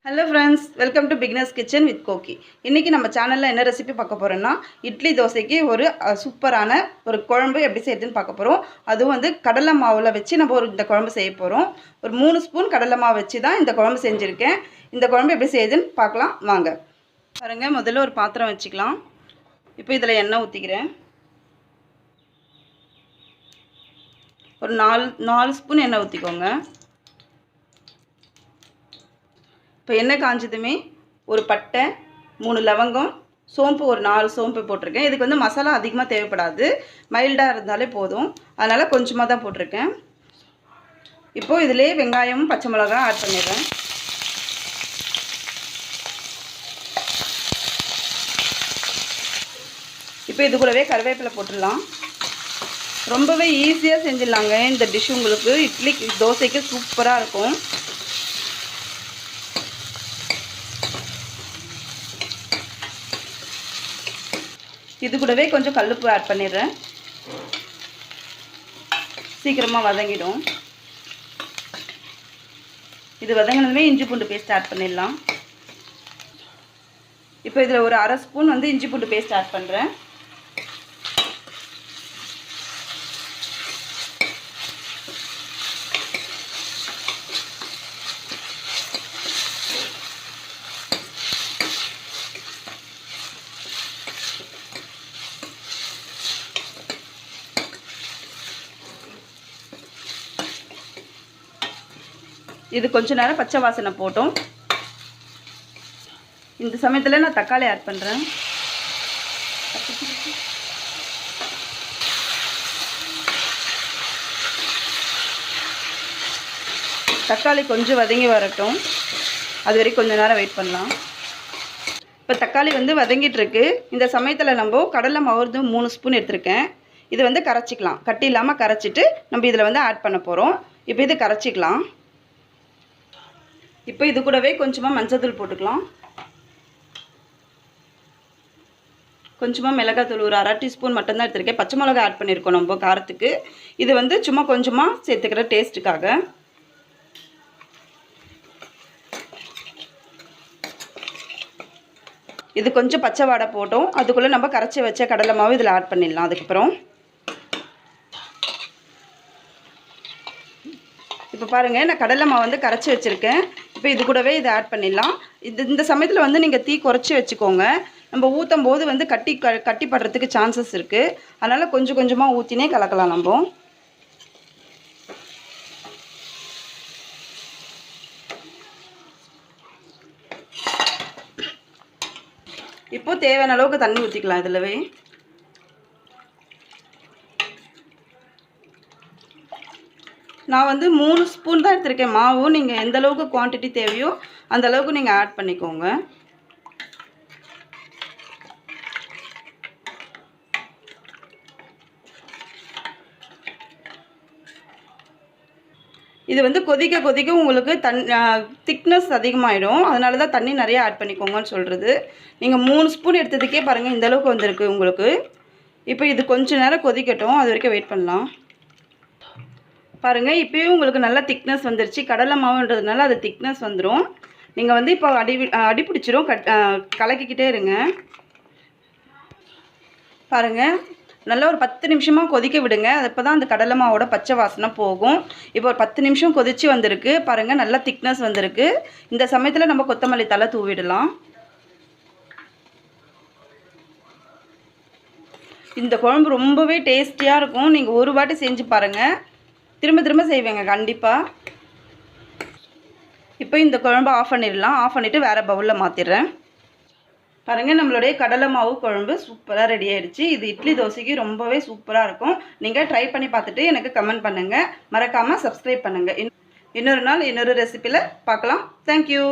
Hello friends, welcome to Beginner's Kitchen with Koki. இன்னைக்கு நம்ம சேனல்ல என்ன ரெசிபி பார்க்க போறோம்னா இட்லி தோசைக்கு ஒரு சூப்பரான ஒரு குழம்பு எப்படி செய்யறதுன்னு பார்க்க போறோம். அது வந்து கடலை மாவுல வச்சு நம்ம இந்த குழம்பு செய்ய போறோம். ஒரு 3 ஸ்பூன் கடலை மாவு வச்சு தான் இந்த குழம்பு செஞ்சிருக்கேன். இந்த குழம்பு எப்படி செய்யுதுன்னு பார்க்கலாம் வாங்க. பாருங்க முதல்ல ஒரு பாத்திரம் வச்சுக்கலாம். இப்போ இதல எண்ணெய் ஊத்திக்கிறேன். ஒரு 4 ஸ்பூன் எண்ணெய் ஊத்திக்கோங்க. இப்போ எண்ணெய் காஞ்சதுமே ஒரு பட்டை 3 லவங்கம் சோம்பு ஒரு 4 சோம்பு போட்டிருக்கேன். இதுக்கு வந்து மசாலா அதிகமாக தேவைப்படாது, மைல்டாக இருந்தாலே போதும், அதனால் கொஞ்சமாக தான் போட்டிருக்கேன். இப்போது இதிலே வெங்காயமும் பச்சை மிளகாய் ஆட் பண்ணிடுறேன். இப்போ இது கூடவே கருவேப்பிலை போட்டுடலாம். ரொம்பவே ஈஸியாக செஞ்சிடலாங்க இந்த டிஷ். உங்களுக்கு இட்லிக்கு தோசைக்கு சூப்பராக இருக்கும். இது கூடவே கொஞ்சம் கல்லுப்பு ஆட் பண்ணிடுறேன். சீக்கிரமாக வதங்கிடும். இது வதங்கினதுமே இஞ்சி பூண்டு பேஸ்ட் ஆட் பண்ணிடலாம். இப்போ இதில் ஒரு அரை ஸ்பூன் வந்து இஞ்சி பூண்டு பேஸ்ட் ஆட் பண்ணுறேன். இது கொஞ்ச நேரம் பச்சை வாசனை போட்டும். இந்த சமயத்தில் நான் தக்காளி ஆட் பண்ணுறேன். தக்காளி கொஞ்சம் வதங்கி வரட்டும், அது வரைக்கும் கொஞ்ச நேரம் வெயிட் பண்ணலாம். இப்போ தக்காளி வந்து வதங்கிட்டு இருக்கு. இந்த சமயத்தில் நம்ம கடலை மாவு 3 ஸ்பூன் எடுத்திருக்கேன். இது வந்து கரைச்சிக்கலாம். கட்டி இல்லாமல் கரைச்சிட்டு நம்ம இதில் வந்து ஆட் பண்ண போகிறோம். இப்போ இது கரைச்சிக்கலாம். இப்போ இது கூடவே கொஞ்சமாக மஞ்சள்தூள் போட்டுக்கலாம். கொஞ்சமாக மிளகாத்தூள் ஒரு அரை டீஸ்பூன் மட்டும்தான் எடுத்துருக்கேன். பச்சை மிளகாய் ஆட் பண்ணியிருக்கோம் நம்ம காரத்துக்கு. இது வந்து சும்மா கொஞ்சமாக சேர்த்துக்கிற டேஸ்ட்டுக்காக. இது கொஞ்சம் பச்சை வாடை போட்டோம். அதுக்குள்ளே நம்ம கரைச்சி வச்ச கடலை மாவு இதில் ஆட் பண்ணிடலாம். அதுக்கப்புறம் இப்போ பாருங்கள், நான் கடலை மாவு வந்து கரைச்சி வச்சுருக்கேன். இப்போ இது கூடவே இதை ஆட் பண்ணிடலாம். இந்த சமயத்தில் வந்து நீங்கள் தீ குறைச்சி வச்சுக்கோங்க. நம்ம ஊற்றும் போது வந்து கட்டி படுறதுக்கு சான்சஸ் இருக்குது. அதனால் கொஞ்சம் கொஞ்சமாக ஊற்றினே கலக்கலாம். நம்ம இப்போது தேவையான அளவுக்கு தண்ணி ஊற்றிக்கலாம். இதிலவே நான் வந்து 3 ஸ்பூன் தான் எடுத்திருக்கேன் மாவு. நீங்கள் எந்த அளவுக்கு குவான்டிட்டி தேவையோ அந்த அளவுக்கு நீங்கள் ஆட் பண்ணிக்கோங்க. இது வந்து கொதிக்க கொதிக்க உங்களுக்கு திக்னஸ் அதிகமாகிடும். அதனால தான் தண்ணி நிறைய ஆட் பண்ணிக்கோங்கன்னு சொல்கிறது. நீங்கள் 3 ஸ்பூன் எடுத்ததுக்கே பாருங்கள் இந்த அளவுக்கு வந்திருக்கு உங்களுக்கு. இப்போ இது கொஞ்சம் நேரம் கொதிக்கட்டும், அது வரைக்கும் வெயிட் பண்ணலாம். பாருங்கள், இப்போயும் உங்களுக்கு நல்ல திக்னஸ் வந்துருச்சு. கடலை மாவுன்றதுனால அது திக்னஸ் வந்துடும். நீங்கள் வந்து இப்போ அடி பிடிச்சிரும். கலக்கிக்கிட்டே இருங்க. பாருங்கள், நல்லா ஒரு 10 நிமிஷமாக கொதிக்க விடுங்க. அப்போ தான் அந்த கடலை மாவோட பச்சை வாசனை போகும். இப்போ ஒரு 10 நிமிஷம் கொதித்து வந்திருக்கு. பாருங்கள், நல்லா திக்னஸ் வந்திருக்கு. இந்த சமயத்தில் நம்ம கொத்தமல்லி தழை தூவிடலாம். இந்த குழம்பு ரொம்பவே டேஸ்டியாக இருக்கும். நீங்கள் ஒரு வாட்டி செஞ்சு பாருங்கள், திரும்ப திரும்ப செய்வேங்க கண்டிப்பாக. இப்போ இந்த குழம்பு ஆஃப் பண்ணிடலாம். ஆஃப் பண்ணிவிட்டு வேறு பவுலில் மாற்றிடுறேன். பாருங்கள், நம்மளுடைய கடலை மாவு குழம்பு சூப்பராக ரெடி ஆகிடுச்சு. இது இட்லி தோசைக்கு ரொம்பவே சூப்பராக இருக்கும். நீங்கள் ட்ரை பண்ணி பார்த்துட்டு எனக்கு கமெண்ட் பண்ணுங்கள். மறக்காமல் சப்ஸ்கிரைப் பண்ணுங்கள். இன்னொரு நாள் இன்னொரு ரெசிப்பியில் பார்க்கலாம். தேங்க்யூ.